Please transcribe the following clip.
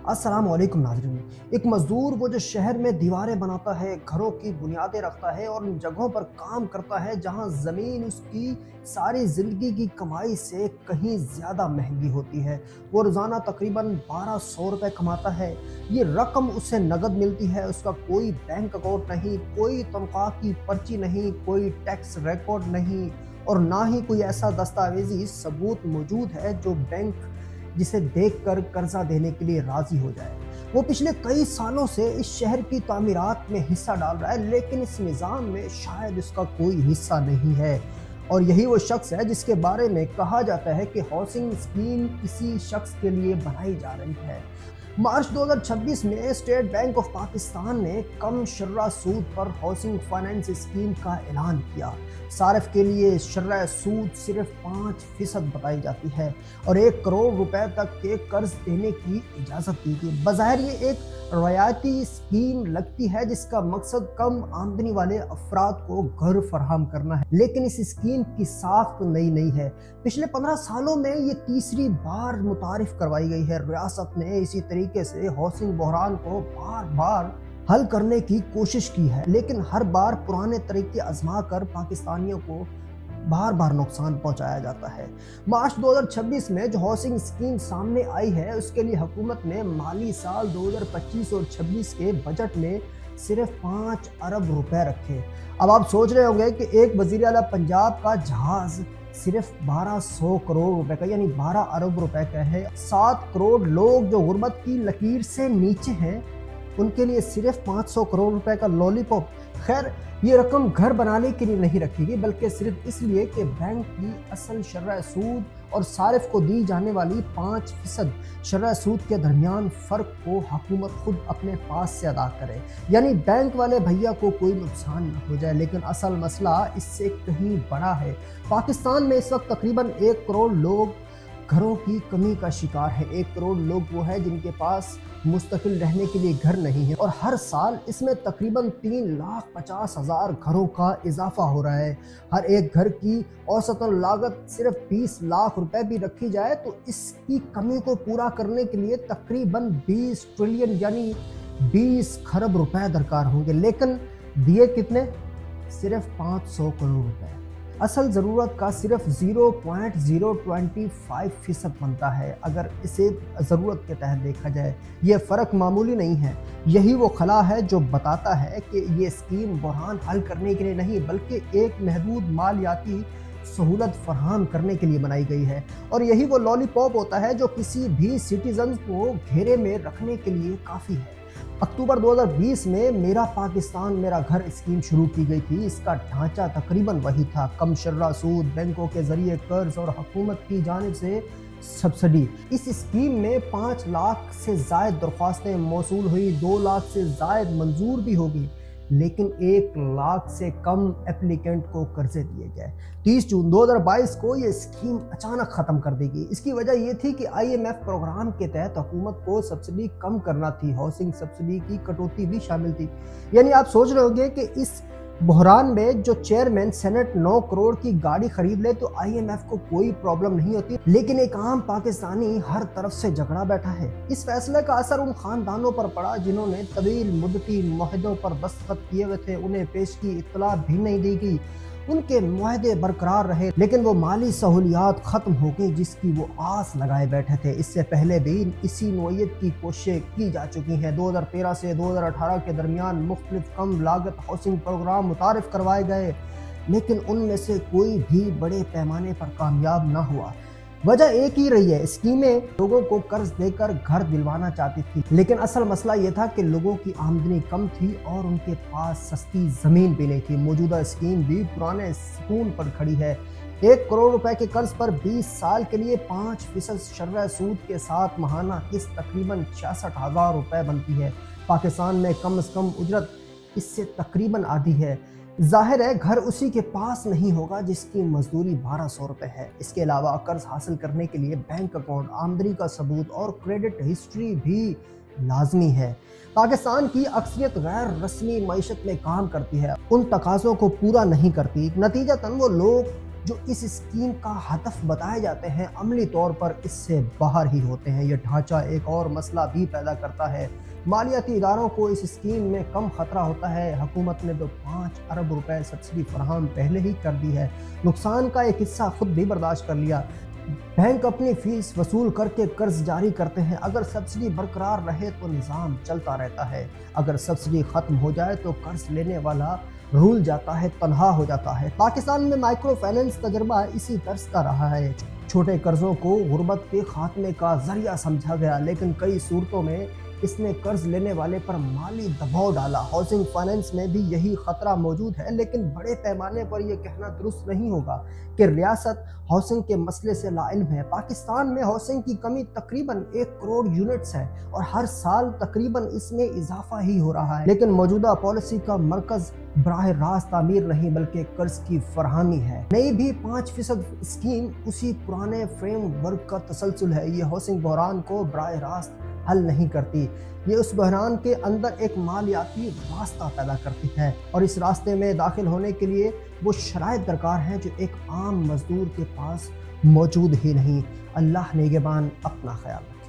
अस्सलाम वालेकुम नाज़रीन। एक मज़दूर वो जो शहर में दीवारें बनाता है, घरों की बुनियादें रखता है और उन जगहों पर काम करता है जहां ज़मीन उसकी सारी ज़िंदगी की कमाई से कहीं ज़्यादा महंगी होती है। वो रोज़ाना तकरीबन 1200 रुपये कमाता है। ये रकम उसे नकद मिलती है, उसका कोई बैंक अकाउंट नहीं, कोई तनख्वाह की पर्ची नहीं, कोई टैक्स रिकॉर्ड नहीं और ना ही कोई ऐसा दस्तावेजी सबूत मौजूद है जो बैंक जिसे देखकर कर्जा देने के लिए राजी हो जाए। वो पिछले कई सालों से इस शहर की तामीरात में हिस्सा डाल रहा है, लेकिन इस निज़ाम में शायद उसका कोई हिस्सा नहीं है। और यही वो शख्स है जिसके बारे में कहा जाता है कि हाउसिंग स्कीम इसी शख्स के लिए बनाई जा रही है। मार्च 2026 में स्टेट बैंक ऑफ पाकिस्तान ने कम शर्रा सूद पर हाउसिंग फाइनेंस स्कीम का ऐलान किया। सारिफ के लिए शर्रा सूद सिर्फ 5% बताई जाती है और 1 करोड़ रुपए तक के कर्ज देने की इजाज़त दी गई। बज़ाहिर ये एक रियायती स्कीम लगती है जिसका मकसद कम आमदनी वाले अफराद को घर फराहम करना है, लेकिन इस स्कीम की साख्त नई नहीं है। पिछले 15 सालों में ये तीसरी बार मुतारिफ करवाई गई है। रियासत ने इसी तरीके से हाउसिंग बहरान को बार बार हल करने की कोशिश की है, लेकिन हर बार पुराने तरीके आजमा कर पाकिस्तानियों को बार बार नुकसान पहुंचाया जाता है। मार्च 2026 में जो हाउसिंग स्कीम सामने आई है उसके लिए हुकूमत ने माली साल 2025 और 26 के बजट में सिर्फ 5 अरब रुपए रखे। अब आप सोच रहे होंगे कि एक वजीर आला पंजाब का जहाज सिर्फ 1200 करोड़ रुपए का यानी 12 अरब रुपए का है। 7 करोड़ लोग जो गुर्बत की लकीर से नीचे हैं उनके लिए सिर्फ 500 करोड़ रुपए का लॉलीपॉप। खैर, ये रकम घर बनाने के लिए नहीं रखी गई, बल्कि सिर्फ इसलिए कि बैंक की असल शर्रा सूद और सारिफ को दी जाने वाली 5% शर्रा सूद के दरमियान फ़र्क को हुकूमत खुद अपने पास से अदा करे, यानी बैंक वाले भैया को कोई नुकसान न हो जाए। लेकिन असल मसला इससे कहीं बड़ा है। पाकिस्तान में इस वक्त तकरीबन 1 करोड़ लोग घरों की कमी का शिकार है। 1 करोड़ लोग वो है जिनके पास मुस्तकिल रहने के लिए घर नहीं है और हर साल इसमें तकरीबन 3,50,000 घरों का इजाफा हो रहा है। हर एक घर की औसतन लागत सिर्फ 20 लाख रुपए भी रखी जाए तो इसकी कमी को पूरा करने के लिए तकरीबन 20 ट्रिलियन यानी 20 खरब रुपए दरकार होंगे, लेकिन दिए कितने? सिर्फ 500 करोड़ रुपए। असल ज़रूरत का सिर्फ 0.025% बनता है अगर इसे ज़रूरत के तहत देखा जाए। ये फ़र्क मामूली नहीं है। यही वो खला है जो बताता है कि ये स्कीम बहरान हल करने के लिए नहीं बल्कि एक महदूद मालियाती सहूलत फराहम करने के लिए बनाई गई है। और यही वो लॉलीपॉप होता है जो किसी भी सिटीज़न को घेरे में रखने के लिए काफ़ी है। अक्टूबर 2020 में मेरा पाकिस्तान मेरा घर स्कीम शुरू की गई थी। इसका ढांचा तकरीबन वही था, कम शर्रा सूद, बैंकों के जरिए कर्ज और हुकूमत की जानिब से सब्सिडी। इस स्कीम में 5 लाख से ज़ायद दरख्वास्तें मौसूल हुई, 2 लाख से ज़ायद मंजूर भी होगी, लेकिन 1 लाख से कम एप्लीकेंट को कर्जे दिए गए। 30 जून 2022 को ये स्कीम अचानक ख़त्म कर दी गई। इसकी वजह ये थी कि IMF प्रोग्राम के तहत हुकूमत को सब्सिडी कम करना थी। हाउसिंग सब्सिडी की कटौती भी शामिल थी। यानी आप सोच रहे होंगे कि इस बहरान में जो चेयरमैन सेनेट 9 करोड़ की गाड़ी खरीद ले तो IMF को कोई प्रॉब्लम नहीं होती, लेकिन एक आम पाकिस्तानी हर तरफ से झगड़ा बैठा है। इस फैसले का असर उन खानदानों पर पड़ा जिन्होंने तवील मुद्दती मुआहदों पर दस्तखत किए हुए थे। उन्हें पेश की इत्तला भी नहीं दी गई, उनके मुआहदे बरकरार रहे, लेकिन वो माली सहूलियात खत्म हो गई जिसकी वो आस लगाए बैठे थे। इससे पहले भी इसी नोयत की कोशिशें की जा चुकी हैं। 2013 से 2018 के दरमियान मुख्तलिफ कम लागत हाउसिंग प्रोग्राम मुतारिफ करवाए गए, लेकिन उनमें से कोई भी बड़े पैमाने पर कामयाब न हुआ। वजह एक ही रही है, स्कीमें लोगों को कर्ज देकर घर दिलवाना चाहती थी, लेकिन असल मसला ये था कि लोगों की आमदनी कम थी और उनके पास सस्ती ज़मीन भी नहीं थी। मौजूदा स्कीम भी पुराने सुकून पर खड़ी है। 1 करोड़ रुपए के कर्ज पर 20 साल के लिए 5% शर्रा सूद के साथ माहाना किस्त तकरीबन 66,000 रुपए बनती है। पाकिस्तान में कम से कम उजरत इससे तकरीबन आधी है। जाहिर है घर उसी के पास नहीं होगा जिसकी मजदूरी 1200 रुपए है। इसके अलावा कर्ज हासिल करने के लिए बैंक अकाउंट, आमदनी का सबूत और क्रेडिट हिस्ट्री भी लाजमी है। पाकिस्तान की अक्सरियत गैर रस्मी मईशत में काम करती है, उन तकाज़ों को पूरा नहीं करती। नतीजतन वो लोग जो इस स्कीम का हदफ बताए जाते हैं अमली तौर पर इससे बाहर ही होते हैं। ये ढांचा एक और मसला भी पैदा करता है। मालियाती इदारों को इस स्कीम में कम खतरा होता है। हुकूमत ने तो 5 अरब रुपए सब्सिडी फराहम पहले ही कर दी है, नुकसान का एक हिस्सा खुद भी बर्दाश्त कर लिया। बैंक अपनी फीस वसूल करके कर्ज जारी करते हैं। अगर सब्सिडी बरकरार रहे तो निज़ाम चलता रहता है, अगर सब्सिडी ख़त्म हो जाए तो कर्ज लेने वाला रूल जाता है, तनहा हो जाता है। पाकिस्तान में माइक्रो फाइनेंस तजर्बा इसी तर्ज का रहा है। छोटे कर्जों को गुर्बत के खात्मे का जरिया समझा गया, लेकिन कई सूरतों में इसने कर्ज लेने वाले पर माली दबाव डाला। हाउसिंग फाइनेंस में भी यही खतरा मौजूद है, लेकिन बड़े पैमाने पर यह कहना दुरुस्त नहीं होगा कि रियासत हाउसिंग के मसले से लाइल्म है। पाकिस्तान में हाउसिंग की कमी तकरीबन 1 करोड़ यूनिट्स है और हर साल तकरीबन इसमें इजाफा ही हो रहा है। लेकिन मौजूदा पॉलिसी का मरकज बराह रास्त तामीर नहीं बल्कि कर्ज की फरहमी है। नई भी 5% स्कीम उसी पुराने फ्रेम वर्क का तसलसल है। ये हाउसिंग बहरान को बराह रास्त हल नहीं करती, ये उस बहरान के अंदर एक मालियाती रास्ता पैदा करती है और इस रास्ते में दाखिल होने के लिए वो शराइत दरकार हैं जो एक आम मजदूर के पास मौजूद ही नहीं। अल्लाह निगहबान, अपना ख्याल रखें।